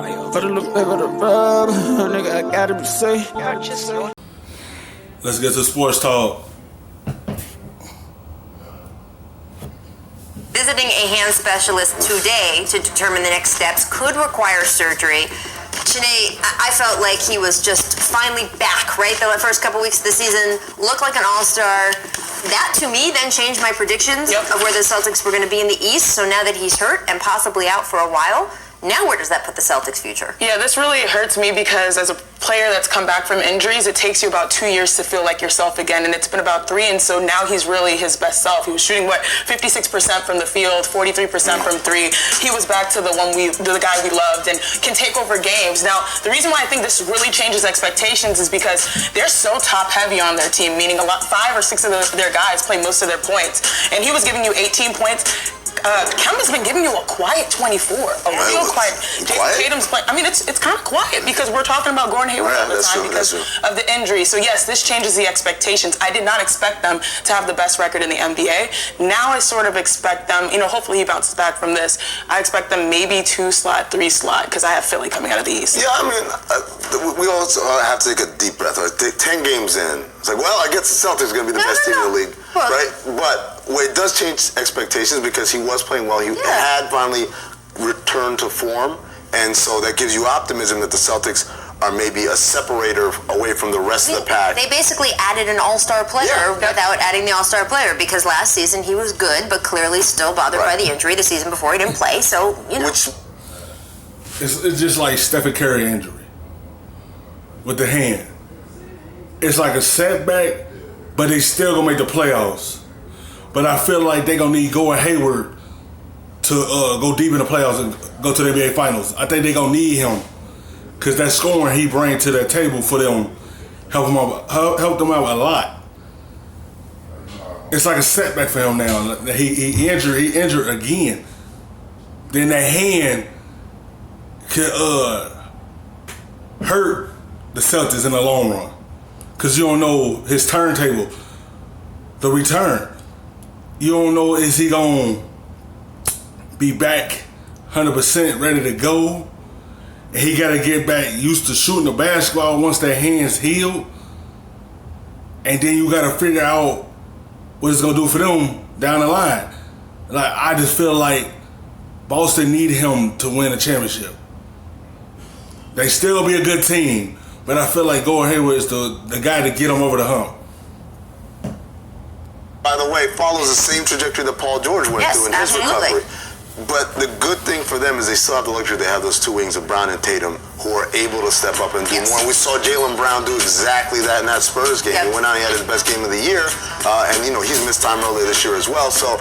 Put a little bit of the rub, nigga, I gotta be safe. Let's get to sports talk. Visiting a hand specialist today to determine the next steps could require surgery. Sinead, I felt like he was just finally back, right? The first couple weeks of the season looked like an all-star. That, to me, then changed my predictions of where the Celtics were going to be in the East. So now that he's hurt and possibly out for a while, now where does that put the Celtics' future? Yeah, this really hurts me because as a player that's come back from injuries, it takes you about 2 years to feel like yourself again, and it's been about 3, and so now he's really his best self. He was shooting, 56% from the field, 43% from 3. He was back to the guy we loved and can take over games. Now, the reason why I think this really changes expectations is because they're so top-heavy on their team, meaning 5 or 6 of their guys play most of their points, and he was giving you 18 points. Kemba's been giving you a quiet 24. Real quiet. Jason Tatum's playing. I mean, it's kind of quiet because we're talking about Gordon Hayward all the time because of the injury. So yes, this changes the expectations. I did not expect them to have the best record in the NBA. Now I sort of expect them, hopefully he bounces back from this. I expect them maybe 2 slot, 3 slot because I have Philly coming out of the East. Yeah, I mean, we also have to take a deep breath. 10 games in, it's like, well, I guess the Celtics are going to be the best team in the league, right? But it does change expectations because he was playing well. He had finally returned to form, and so that gives you optimism that the Celtics are maybe a separator away from the rest of the pack. They basically added an all-star player without adding the all-star player because last season he was good, but clearly still bothered by the injury. The season before he didn't play, so, It's just like Stephen Curry injury with the hand. It's like a setback, but they still gonna make the playoffs. But I feel like they gonna need Gordon Hayward to go deep in the playoffs and go to the NBA Finals. I think they gonna need him because that scoring he brings to that table for them help them out a lot. It's like a setback for him now. He injured again. Then that hand could hurt the Celtics in the long run because you don't know his turntable, the return. You don't know, is he going to be back 100% ready to go? And he got to get back used to shooting the basketball once their hands heal. And then you got to figure out what it's going to do for them down the line. Like, I just feel like Boston needed him to win a championship. They still be a good team, but I feel like Gordon Hayward is the guy to get them over the hump. By the way, follows the same trajectory that Paul George went through in his recovery. But the good thing for them is they still have the luxury. They have those 2 wings of Brown and Tatum who are able to step up and do more. We saw Jaylen Brown do exactly that in that Spurs game. He went out and he had his best game of the year. And, he's missed time earlier this year as well. So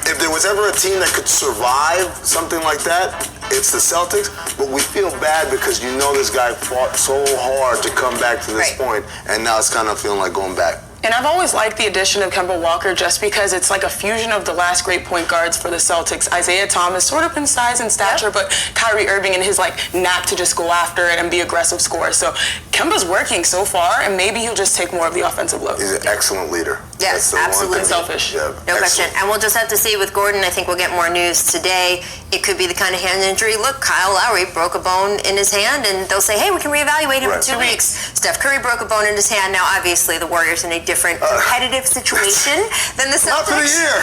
if there was ever a team that could survive something like that, it's the Celtics. But we feel bad because this guy fought so hard to come back to this point. And now it's kind of feeling like going back. And I've always liked the addition of Kemba Walker just because it's like a fusion of the last great point guards for the Celtics. Isaiah Thomas, sort of in size and stature, but Kyrie Irving and his knack to just go after it and be aggressive scorer. So Kemba's working so far, and maybe he'll just take more of the offensive load. He's an excellent leader. Yes, absolutely. Unselfish. No question. And we'll just have to see with Gordon. I think we'll get more news today. It could be the kind of hand injury. Look, Kyle Lowry broke a bone in his hand, and they'll say, hey, we can reevaluate him in 2 weeks. Steph Curry broke a bone in his hand. Now, obviously, the Warriors in a different competitive situation than the Celtics. Not for the year.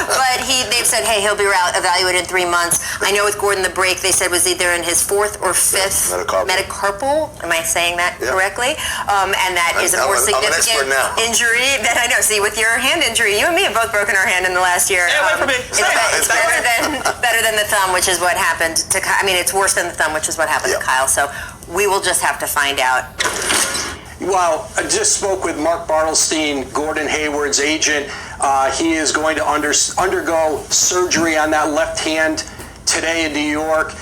but they've said, hey, he'll be evaluated in 3 months. I know with Gordon, the break they said was either in his 4th or 5th metacarpal. Am I saying that correctly? And that is a more significant injury that I know. See, with your hand injury, you and me have both broken our hand in the last year. It's better than the thumb, which is what happened to Kyle. I mean, it's worse than the thumb, which is what happened to Kyle. So we will just have to find out. Well, I just spoke with Mark Bartelstein, Gordon Hayward's agent. He is going to undergo surgery on that left hand today in New York.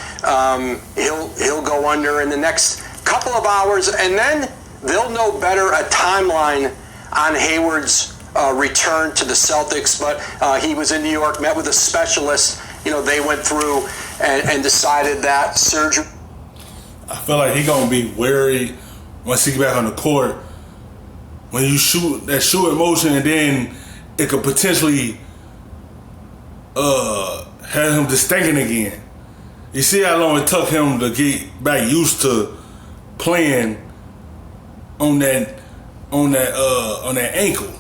He'll go under in the next couple of hours, and then they'll know better a timeline on Hayward's return to the Celtics. But he was in New York, met with a specialist. They went through and decided that surgery. I feel like he's going to be wary once he get back on the court. When you shoot that shooting motion, and then it could potentially have him just thinking again. You see how long it took him to get back used to playing on that ankle.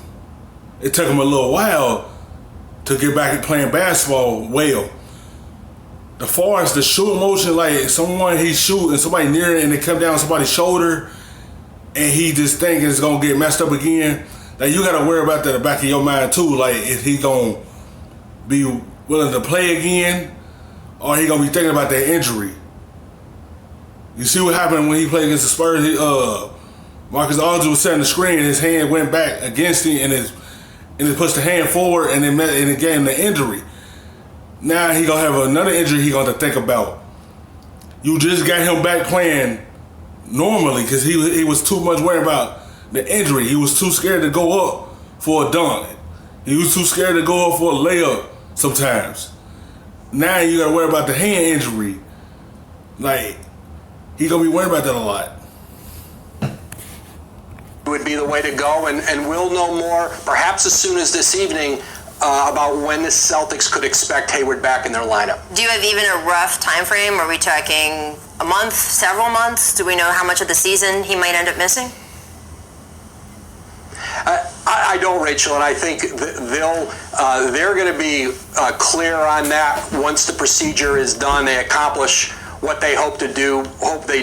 It took him a little while to get back and playing basketball well. As far as the shooting motion, like someone he's shooting, somebody near it, and it come down somebody's shoulder, and he just thinking it's gonna get messed up again. Like you gotta worry about that in the back of your mind too. Like is he gonna be willing to play again, or he gonna be thinking about that injury? You see what happened when he played against the Spurs? Marcus Aldridge was setting the screen, and his hand went back against him, and it pushed the hand forward, and it gave him the injury. Now he gonna have another injury he gonna think about. You just got him back playing normally because he was too much worried about the injury. He was too scared to go up for a dunk. He was too scared to go up for a layup sometimes. Now you gotta worry about the hand injury. Like, he gonna be worried about that a lot. Would be the way to go, and we'll know more perhaps as soon as this evening about when the Celtics could expect Hayward back in their lineup. Do you have even a rough time frame? Are we talking a month, several months? Do we know how much of the season he might end up missing? I don't, Rachel, and I think they're going to be clear on that once the procedure is done. They accomplish what they hope they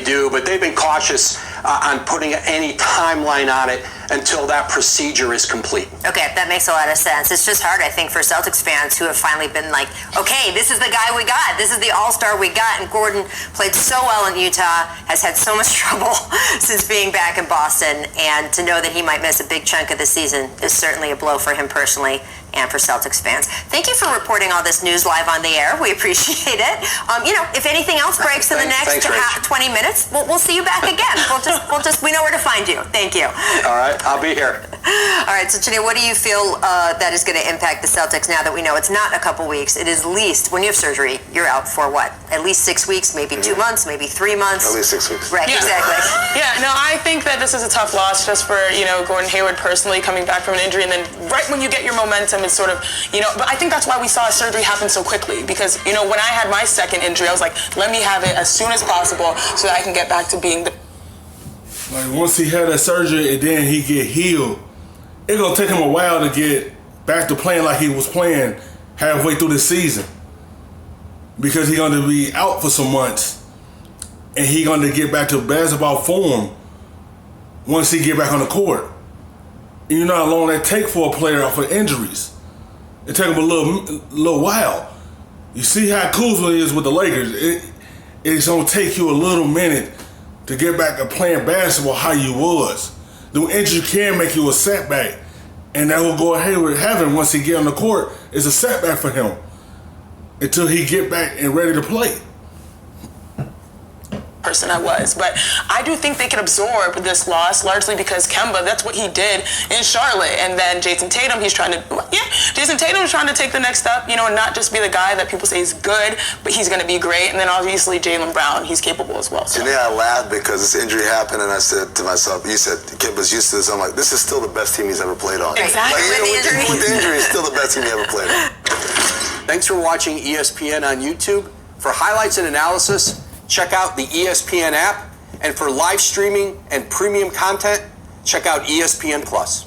do, but they've been cautious on putting any timeline on it until that procedure is complete. Okay, that makes a lot of sense. It's just hard, I think, for Celtics fans who have finally been like, okay, this is the guy we got. This is the all-star we got. And Gordon played so well in Utah, has had so much trouble since being back in Boston. And to know that he might miss a big chunk of the season is certainly a blow for him personally and for Celtics fans. Thank you for reporting all this news live on the air. We appreciate it. If anything else breaks in the next 20 minutes, we'll see you back again. We know where to find you. Thank you. All right, I'll be here. All right, so Chiney, what do you feel that is going to impact the Celtics now that we know it's not a couple weeks? It is least, when you have surgery, you're out for what? At least 6 weeks, maybe 2 months, maybe 3 months? At least 6 weeks. Right, Yeah. exactly. Yeah, no, I think that this is a tough loss just for, Gordon Hayward personally coming back from an injury, and then right when you get your momentum, it's sort of, but I think that's why we saw surgery happen so quickly, because, when I had my second injury, I was like, let me have it as soon as possible so that I can get back to being the... Like, once he had that surgery and then he get healed, it's gonna take him a while to get back to playing like he was playing halfway through the season, because he's gonna be out for some months, and he's gonna get back to basketball form once he get back on the court. And you know how long that take for a player off of injuries. It take him a little while. You see how Kuzma is with the Lakers. It's gonna take you a little minute to get back to playing basketball how you was. The injury can make you a setback, and that will go Hayward having once he get on the court is a setback for him until he get back and ready to play. Person I was, but I do think they can absorb this loss largely because Kemba, that's what he did in Charlotte, and then Jason Tatum, Jason Tatum's trying to take the next step, and not just be the guy that people say is good, but he's going to be great, and then obviously Jaylen Brown, he's capable as well. So. Today I laughed because this injury happened, and I said to myself, you said Kemba's used to this. I'm like, this is still the best team he's ever played on. Exactly. Like, with the injury, it's still the best team he ever played on. Thanks for watching ESPN on YouTube. For highlights and analysis, check out the ESPN app. And for live streaming and premium content, check out ESPN Plus.